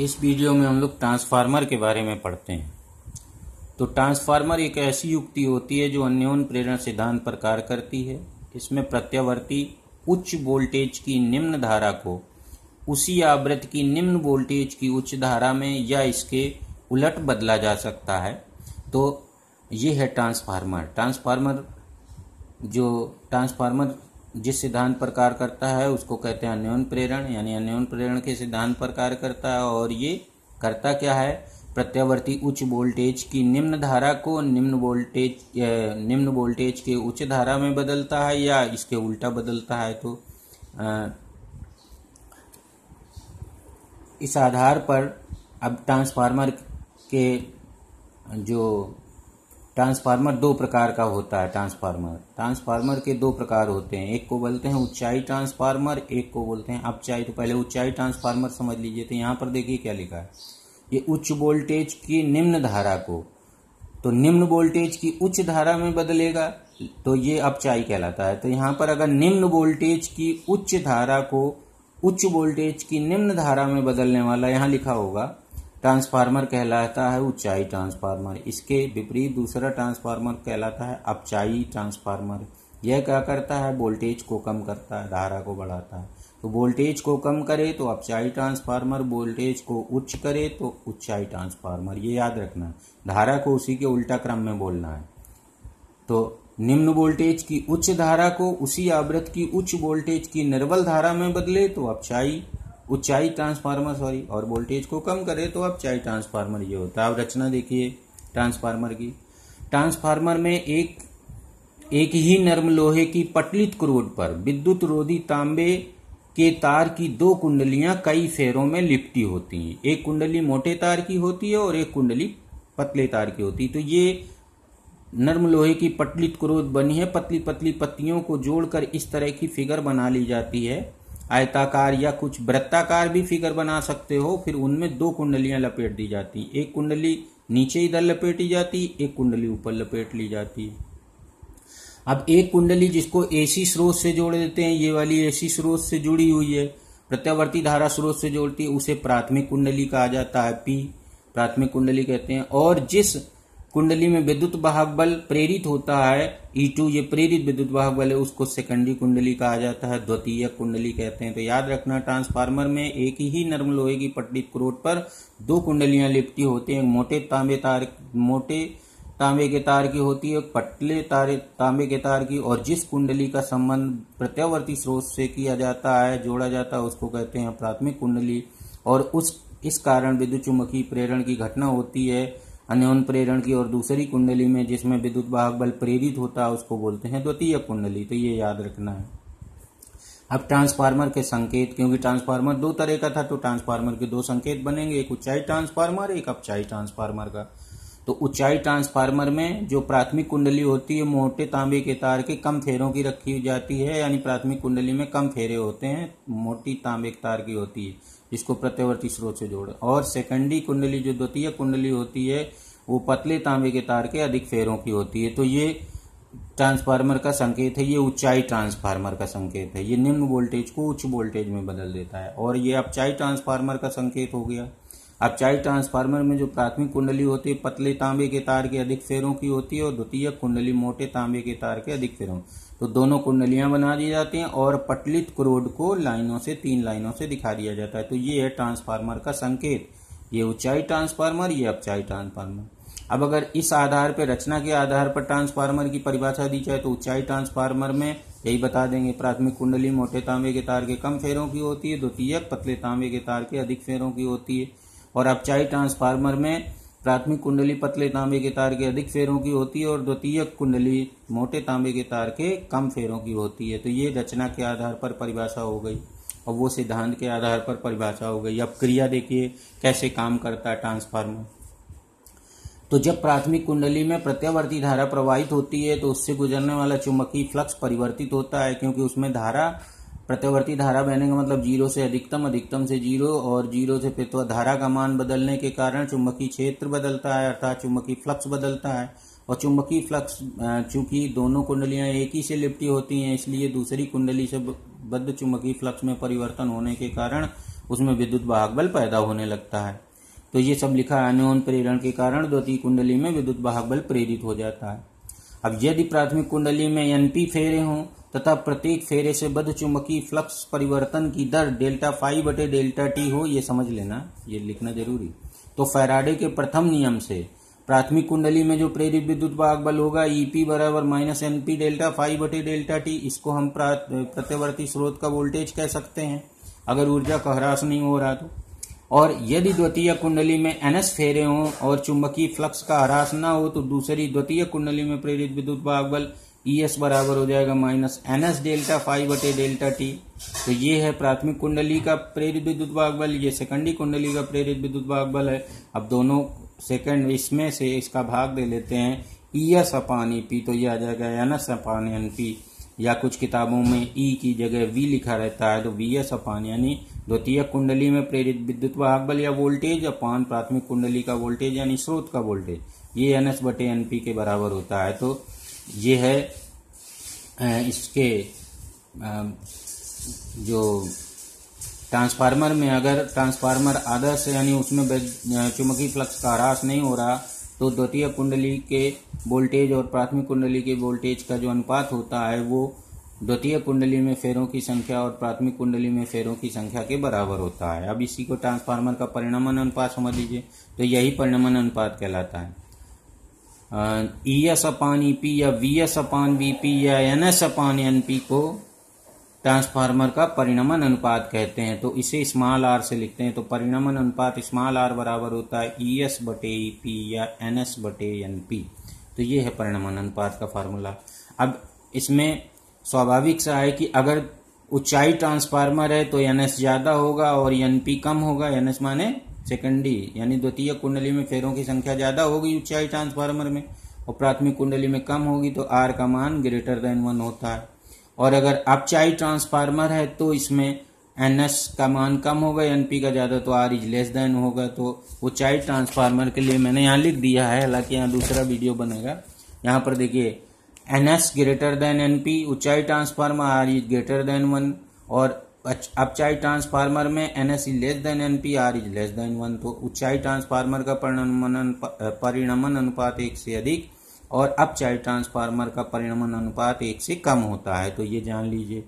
इस वीडियो में हम लोग ट्रांसफार्मर के बारे में पढ़ते हैं। तो ट्रांसफार्मर एक ऐसी युक्ति होती है जो अन्योन्य प्रेरण सिद्धांत पर कार्य करती है। इसमें प्रत्यावर्ती उच्च वोल्टेज की निम्न धारा को उसी आवृत्ति की निम्न वोल्टेज की उच्च धारा में या इसके उलट बदला जा सकता है। तो ये है ट्रांसफार्मर। ट्रांसफार्मर जिस सिद्धांत पर कार्य करता है उसको कहते हैं अन्योन्य प्रेरण, यानी अन्योन्य प्रेरण के सिद्धांत पर कार्य करता है। और ये करता क्या है, प्रत्यावर्ती उच्च वोल्टेज की निम्न धारा को निम्न वोल्टेज के उच्च धारा में बदलता है या इसके उल्टा बदलता है। तो इस आधार पर अब ट्रांसफार्मर दो प्रकार का होता है। ट्रांसफार्मर के दो प्रकार होते हैं, एक को बोलते हैं ऊंचाई ट्रांसफार्मर, एक को बोलते हैं अपचाई। तो पहले ऊंचाई ट्रांसफार्मर समझ लीजिए। तो यहाँ पर देखिए क्या लिखा है, ये उच्च वोल्टेज की निम्न धारा को तो निम्न वोल्टेज की उच्च धारा में बदलेगा, तो ये अपचाई कहलाता है। तो यहाँ पर अगर निम्न वोल्टेज की उच्च धारा को उच्च वोल्टेज की निम्न धारा में बदलने वाला यहाँ लिखा होगा, ट्रांसफार्मर कहलाता है ऊंचाई ट्रांसफार्मर। इसके विपरीत दूसरा ट्रांसफार्मर कहलाता है अपचाई ट्रांसफार्मर। यह क्या करता है, वोल्टेज को कम करता है, धारा को बढ़ाता है। तो वोल्टेज को कम करे तो अपचाई ट्रांसफार्मर, वोल्टेज को उच्च करे तो ऊंचाई ट्रांसफार्मर। ये याद रखना, धारा को उसी के उल्टा क्रम में बोलना है। तो निम्न वोल्टेज की उच्च धारा को उसी आवृत्ति की उच्च वोल्टेज की निर्बल धारा में बदले तो ऊंचाई ट्रांसफार्मर और वोल्टेज को कम करे तो अपचाई ट्रांसफार्मर ये होता है। अब रचना देखिए ट्रांसफार्मर की। ट्रांसफार्मर में एक ही नर्म लोहे की पटलित क्रोड पर विद्युत रोधी तांबे के तार की दो कुंडलियां कई फेरों में लिपटी होती हैं। एक कुंडली मोटे तार की होती है और एक कुंडली पतले तार की होती है। तो ये नर्म लोहे की पटलित क्रोड बनी है, पतली पतली पत्तियों को जोड़कर इस तरह की फिगर बना ली जाती है। आयताकार या कुछ वृत्ताकार भी फिगर बना सकते हो। फिर उनमें दो कुंडलियां लपेट दी जाती, एक कुंडली नीचे इधर लपेटी जाती, एक कुंडली ऊपर लपेट ली जाती। अब एक कुंडली जिसको एसी स्रोत से जोड़ देते हैं, ये वाली एसी स्रोत से जुड़ी हुई है, प्रत्यावर्ती धारा स्रोत से जोड़ती है, उसे प्राथमिक कुंडली कहा जाता है, पी प्राथमिक कुंडली कहते हैं। और जिस कुंडली में विद्युत वाहक बल प्रेरित होता है E2, ये प्रेरित विद्युत वाहक बल है, उसको सेकेंडरी कुंडली कहा जाता है, द्वितीय कुंडली कहते हैं। तो याद रखना, ट्रांसफार्मर में एक ही नर्म लोहे की पटलित क्रोड पर दो कुंडलियां लिपटी होती हैं। मोटे तांबे के तार की होती है, पतले तांबे के तार की। और जिस कुंडली का संबंध प्रत्यावर्ती स्रोत से किया जाता है, जोड़ा जाता है, उसको कहते हैं प्राथमिक कुंडली। और इस कारण विद्युत चुम्बकीय प्रेरण की घटना होती है अन्योन्य प्रेरण की। और दूसरी कुंडली में जिसमें विद्युत वाहक बल प्रेरित होता है उसको बोलते हैं द्वितीय कुंडली। तो ये याद रखना है। अब ट्रांसफार्मर के संकेत, क्योंकि ट्रांसफार्मर दो तरह का था तो ट्रांसफार्मर के दो संकेत बनेंगे, एक ऊंचाई ट्रांसफार्मर, एक अपचाई ट्रांसफार्मर का। तो ऊंचाई ट्रांसफार्मर में जो प्राथमिक कुंडली होती है मोटे तांबे के तार के कम फेरों की रखी जाती है, यानी प्राथमिक कुंडली में कम फेरे होते हैं, मोटी तांबे के तार की होती है, जिसको प्रत्यावर्ती स्रोत से जोड़े। और सेकेंडरी कुंडली जो द्वितीय कुंडली होती है वो पतले तांबे के तार के अधिक फेरों की होती है। तो ये ट्रांसफार्मर का संकेत है, ये ऊंचाई ट्रांसफार्मर का संकेत है। ये निम्न वोल्टेज को उच्च वोल्टेज में बदल देता है। और ये अपचाई ट्रांसफार्मर का संकेत हो गया। अपचाई ट्रांसफार्मर में जो प्राथमिक कुंडली होती है पतले तांबे के तार के अधिक फेरों की होती है और द्वितीय कुंडली मोटे तांबे के तार के अधिक फेरों। तो दोनों कुंडलियां बना दी जाती हैं और पटलित क्रोड को तीन लाइनों से दिखा दिया जाता है। तो ये है ट्रांसफार्मर का संकेत, ये ऊंचाई ट्रांसफार्मर, ये अपचाई ट्रांसफार्मर। अब अगर इस आधार पर, रचना के आधार पर ट्रांसफार्मर की परिभाषा दी जाए तो ऊंचाई ट्रांसफार्मर में यही बता देंगे, प्राथमिक कुंडली मोटे तांबे के तार के कम फेरों की होती है, द्वितीय पतले तांबे के तार के अधिक फेरों की होती है। और अपचाई ट्रांसफार्मर में प्राथमिक कुंडली पतले तांबे के तार के अधिक फेरों की होती है और द्वितीय कुंडली मोटे तांबे के तार के कम फेरों की होती है। तो ये रचना के आधार पर परिभाषा हो गई और वो सिद्धांत के आधार पर परिभाषा हो गई। अब क्रिया देखिए कैसे काम करता है ट्रांसफार्मर। तो जब प्राथमिक कुंडली में प्रत्यावर्ती धारा प्रवाहित होती है तो उससे गुजरने वाला चुंबकीय फ्लक्स परिवर्तित होता है, क्योंकि उसमें प्रत्यावर्ती धारा बहने का मतलब जीरो से अधिकतम, अधिकतम से जीरो और जीरो से फिर धारा का मान बदलने के कारण चुंबकीय क्षेत्र बदलता है, अर्थात चुंबकीय फ्लक्स बदलता है। और चुंबकीय फ्लक्स चूंकि दोनों कुंडलियां एक ही से लिपटी होती हैं, इसलिए दूसरी कुंडली से बद्ध चुंबकीय फ्लक्स में परिवर्तन होने के कारण उसमें विद्युत वाहक बल पैदा होने लगता है। तो ये सब लिखा है, अन्योन्य प्रेरण के कारण द्वितीय कुंडली में विद्युत वाहक बल प्रेरित हो जाता है। अब यदि प्राथमिक कुंडली में NP फेरे हों तथा प्रत्येक फेरे से बद्ध चुंबकीय फ्लक्स परिवर्तन की दर डेल्टा फाई बटे डेल्टा टी हो, ये समझ लेना, ये लिखना जरूरी। तो फैराडे के प्रथम नियम से प्राथमिक कुंडली में जो प्रेरित विद्युत वाहक बल होगा EP बराबर माइनस NP डेल्टा फाई बटे डेल्टा टी, इसको हम प्रत्यवर्ती स्रोत का वोल्टेज कह सकते हैं अगर ऊर्जा का ह्रास नहीं हो रहा तो। और यदि द्वितीय कुंडली में NS फेरे हों और चुंबकीय फ्लक्स का ह्रास ना हो तो दूसरी द्वितीय कुंडली में प्रेरित विद्युत वाहक बल ES बराबर हो जाएगा माइनस NS डेल्टा फाई बटे डेल्टा टी। तो ये है प्राथमिक कुंडली का प्रेरित विद्युत वाहक बल, ये सेकेंडरी कुंडली का प्रेरित विद्युत वाहक बल है। अब दोनों सेकंड इसमें से इसका भाग दे लेते हैं ES अपान EP, तो ये आ जाएगा NS अपान NP, या कुछ किताबों में E की जगह V लिखा रहता है तो VS अपान, यानी द्वितीय कुंडली में प्रेरित विद्युत वाहक बल या वोल्टेज अपान प्राथमिक कुंडली का वोल्टेज यानी स्रोत का वोल्टेज, ये NS बटे NP के बराबर होता है। तो ये है इसके जो ट्रांसफार्मर में, अगर ट्रांसफार्मर आदर्श है यानी उसमें चुंबकीय फ्लक्स का ह्रास नहीं हो रहा तो द्वितीय कुंडली के वोल्टेज और प्राथमिक कुंडली के वोल्टेज का जो अनुपात होता है वो द्वितीय कुंडली में फेरों की संख्या और प्राथमिक कुंडली में फेरों की संख्या के बराबर होता है। अब इसी को ट्रांसफार्मर का परिणमन अनुपात समझ लीजिए, तो यही परिणमन अनुपात कहलाता है। ES अपान EP या VS अपान VP या NS अपान NP को ट्रांसफार्मर का परिणमन अनुपात कहते हैं। तो इसे स्मॉल r से लिखते हैं, तो परिणमन अनुपात स्मॉल r बराबर होता है ES बटे EP या NS बटे NP। तो ये है परिणमन अनुपात का फार्मूला। अब इसमें स्वाभाविक सा है कि अगर ऊंचाई ट्रांसफार्मर है तो NS ज्यादा होगा और NP कम होगा। NS माने सेकेंडरी यानी द्वितीय कुंडली में फेरों की संख्या ज्यादा होगी ऊंचाई ट्रांसफार्मर में, और प्राथमिक कुंडली में कम होगी तो R का मान ग्रेटर देन 1 होता है। और अगर अपचाई ट्रांसफार्मर है तो इसमें NS का मान कम होगा, NP का ज्यादा, तो R इज लेस देन होगा। तो ऊंचाई ट्रांसफार्मर के लिए मैंने यहाँ लिख दिया है, हालांकि यहाँ दूसरा वीडियो बनेगा। यहाँ पर देखिए NS ग्रेटर देन NP, ऊंचाई transformer R is greater than 1, और अपचाई ट्रांसफार्मर में NS is less than NP, R is less than 1। तो ऊंचाई ट्रांसफार्मर का परिणमन अनुपात 1 से अधिक और अपचाई ट्रांसफार्मर का परिणमन अनुपात 1 से कम होता है। तो ये जान लीजिए।